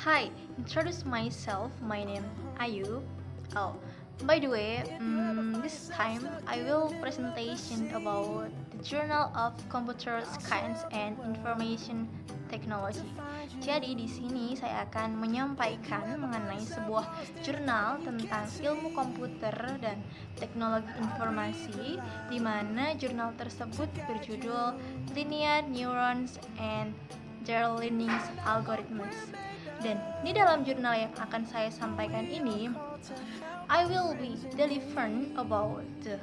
Hi, introduce myself. My name Ayu. Oh, by the way, this time I will presentation about the Journal of Computer Science and Information Technology. Jadi di sini saya akan menyampaikan mengenai sebuah jurnal tentang ilmu komputer dan teknologi informasi, di mana jurnal tersebut berjudul Linear Neurons and Their Learning Algorithms. Dan di dalam jurnal yang akan saya sampaikan ini, I will be delivering about the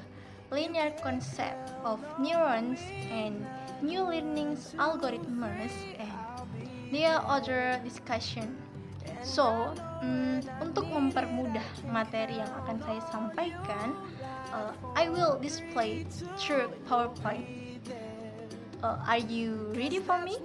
linear concept of neurons and new learning algorithms and their other discussion. So, untuk mempermudah materi yang akan saya sampaikan, I will display through PowerPoint. Are you ready for me?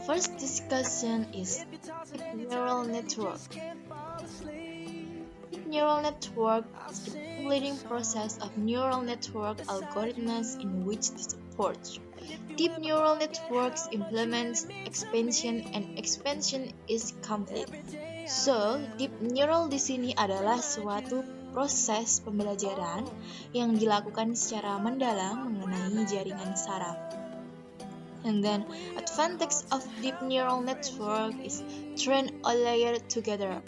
First discussion is deep neural network. Deep neural network is the leading process of neural network algorithms in which the support. Deep neural networks implements expansion and expansion is complete. So, deep neural di sini adalah suatu proses pembelajaran yang dilakukan secara mendalam mengenai jaringan saraf. And then, advantage of deep neural network is train all layer together.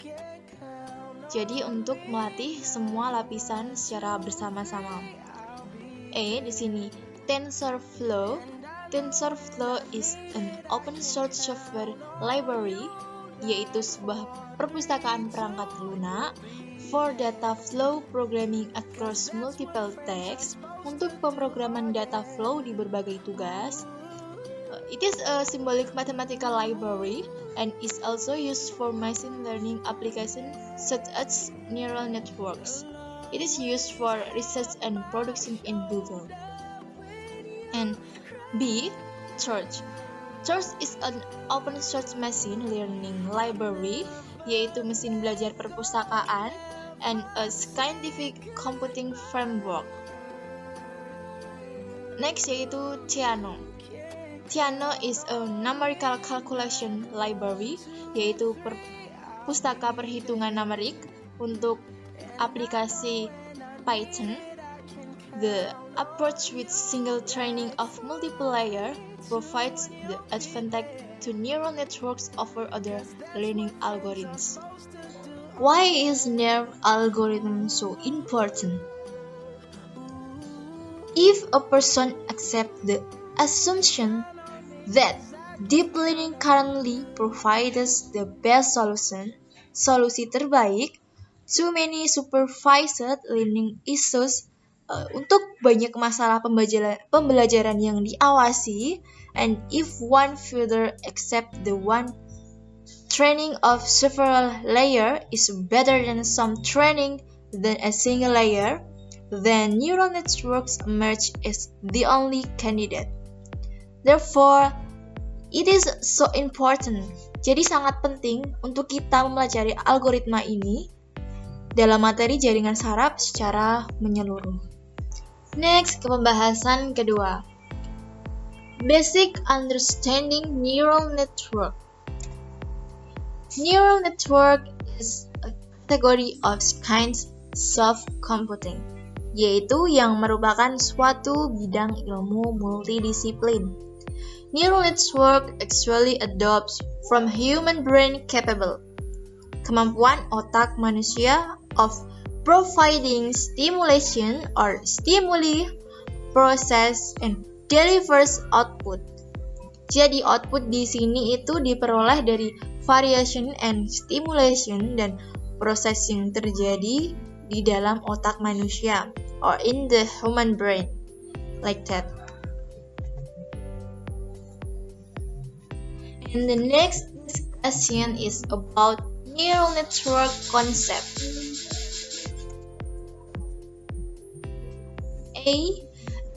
Jadi untuk melatih semua lapisan secara bersama-sama. Di sini TensorFlow. TensorFlow is an open source software library, yaitu sebuah perpustakaan perangkat lunak for data flow programming across multiple tasks, untuk pemrograman data flow di berbagai tugas. It is a symbolic mathematical library and is also used for machine learning applications such as neural networks. It is used for research and production in Google. And B. Church. Church is an open source machine learning library, yaitu mesin belajar perpustakaan, and a scientific computing framework. Next yaitu Theano. Theano is a numerical calculation library, yaitu pustaka perhitungan numerik untuk aplikasi Python. The approach with single training of multiple layer provides the advantage to neural networks over other learning algorithms. Why is neural algorithm so important? If a person accepts the assumption that deep learning currently provides the best solusi terbaik to many supervised learning issues, untuk banyak masalah pembelajaran yang diawasi, and if one further accept the one training of several layer is better than some training than a single layer, then neural networks emerge as the only candidate. Therefore, it is so important. Jadi sangat penting untuk kita mempelajari algoritma ini dalam materi jaringan saraf secara menyeluruh. Next, ke pembahasan kedua. Basic understanding neural network. Neural network is a category of kinds of computing, yaitu yang merupakan suatu bidang ilmu multidisiplin. Neural network actually adopts from human brain capable, kemampuan otak manusia of providing stimulation or stimuli, process, and delivers output. Jadi output di sini itu diperoleh dari variation and stimulation dan processing terjadi di dalam otak manusia or in the human brain, like that. And the next discussion is about neural network concept. A.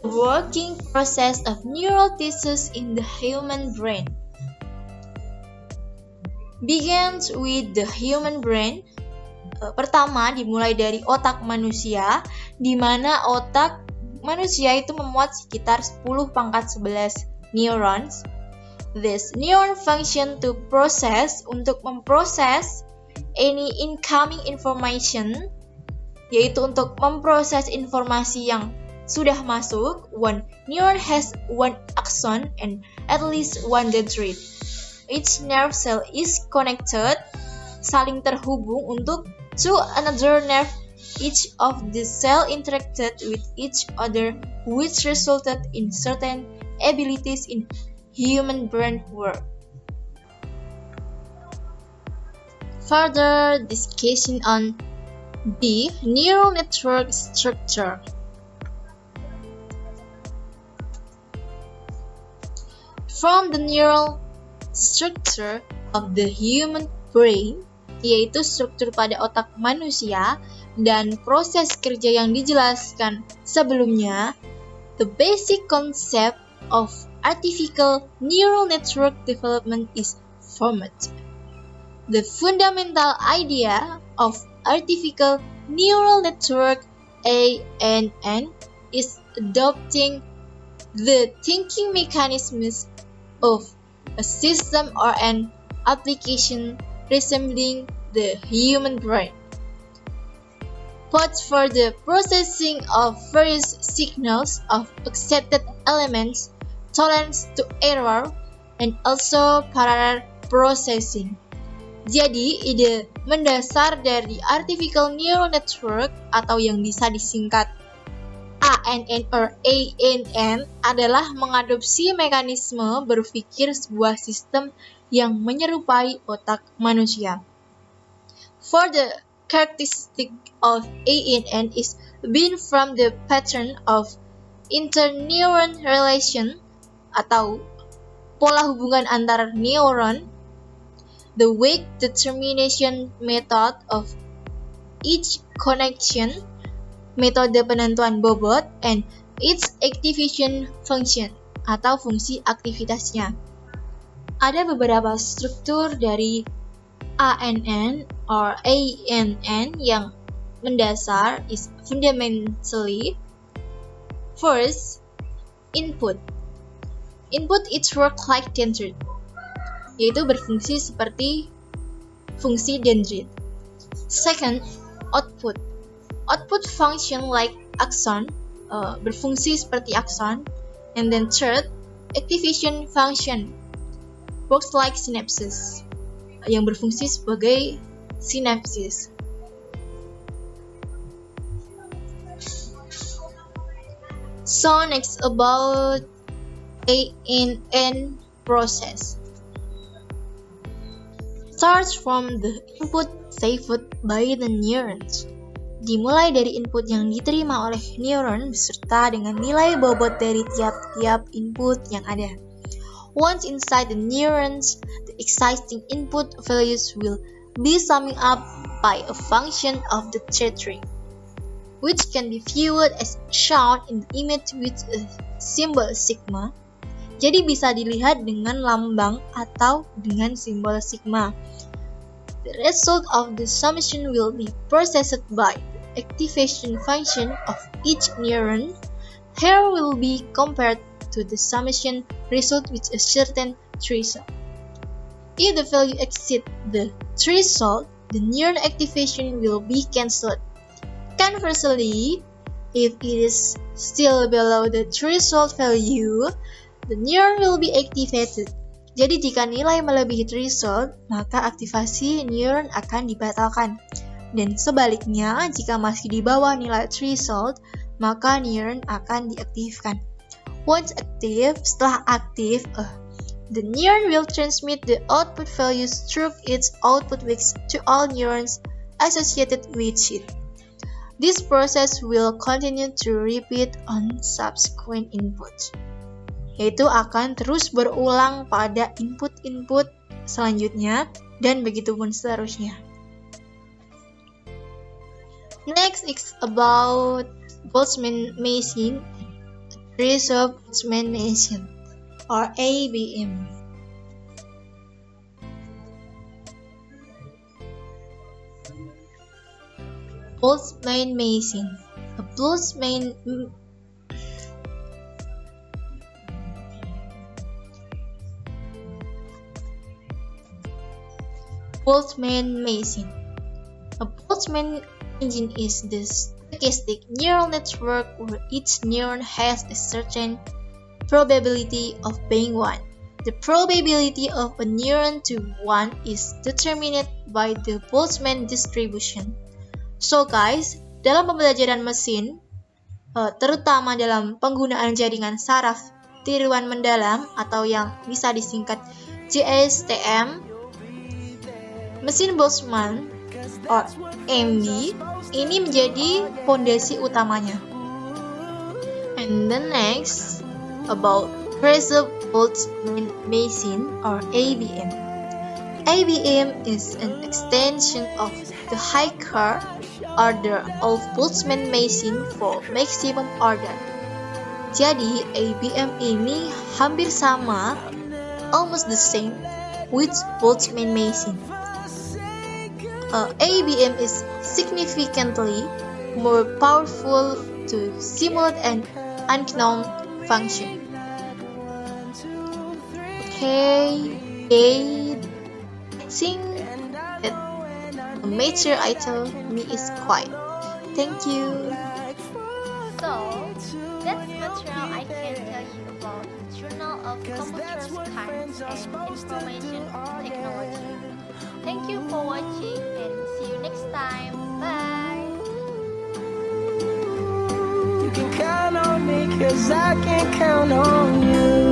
The working process of neural tissues in the human brain begins with the human brain. Pertama dimulai dari otak manusia, di mana otak manusia itu memuat sekitar 10⁻11 neurons. This neuron function to process, untuk memproses any incoming information, yaitu untuk memproses informasi yang sudah masuk. One neuron has one axon and at least one dendrite. Each nerve cell is connected, saling terhubung untuk to another nerve. Each of the cell interacted with each other, which resulted in certain abilities in human brain work. Further discussion on the neural network structure. From the neural structure of the human brain, yaitu struktur pada otak manusia dan proses kerja yang dijelaskan sebelumnya, the basic concept of artificial neural network development is formed. The fundamental idea of artificial neural network ANN is adopting the thinking mechanisms of a system or an application resembling the human brain, but for the processing of various signals of accepted elements, tolerance to error, and also parallel processing. Jadi, ide mendasar dari artificial neural network atau yang bisa disingkat ANN or ANN adalah mengadopsi mekanisme berpikir sebuah sistem yang menyerupai otak manusia. For the characteristic of ANN is being from the pattern of interneuron relation atau pola hubungan antar neuron, the weight determination method of each connection, metode penentuan bobot, and its activation function atau fungsi aktivitasnya. Ada beberapa struktur dari ANN or ANN yang mendasar is fundamentally. First, input. Input it work like dendrite, yaitu berfungsi seperti fungsi dendrite. Second, output. Output function like axon, berfungsi seperti axon. And then third, activation function, works like synapses, yang berfungsi sebagai sinapsis. So next about ANN process. Starts from the input received by the neurons. Dimulai dari input yang diterima oleh neuron beserta dengan nilai bobot dari tiap-tiap input yang ada. Once inside the neurons, the existing input values will be summing up by a function of the tree, which can be viewed as shown in the image with a symbol sigma. Jadi bisa dilihat dengan lambang atau dengan simbol sigma. The result of the summation will be processed by the activation function of each neuron. Here will be compared to the summation result with a certain threshold. If the value exceeds the threshold, the neuron activation will be cancelled. Conversely, if it is still below the threshold value, the neuron will be activated. Jadi jika nilai melebihi threshold, maka aktivasi neuron akan dibatalkan. Dan sebaliknya, jika masih di bawah nilai threshold, maka neuron akan diaktifkan. Once active, setelah aktif, the neuron will transmit the output values through its output wicks to all neurons associated with it. This process will continue to repeat on subsequent inputs, yaitu akan terus berulang pada input-input selanjutnya dan begitupun seterusnya. Next is about Boltzmann machine, series of Boltzmann machine or ABM. Boltzmann machine. A Boltzmann machine. A Boltzmann engine is the stochastic neural network where each neuron has a certain probability of being one. The probability of a neuron to one is determined by the Boltzmann distribution. So guys, dalam pembelajaran mesin, terutama dalam penggunaan jaringan saraf tiruan mendalam atau yang bisa disingkat JSTM, mesin Boltzmann or MB ini menjadi fondasi utamanya. And the next about Fraser Boltzmann machine or ABM. ABM is an extension of the higher order of Boltzmann machine for maximum order. Jadi ABM ini hampir sama, almost the same with Boltzmann machine. ABM is significantly more powerful to simulate an unknown function. Okay, I think that the major item me is quiet. Thank you. So, that's material I can tell you about the Journal of Computer Science and Information Technology. Thank you for watching and see you next time. Bye! You can count on me 'cause I can count on you.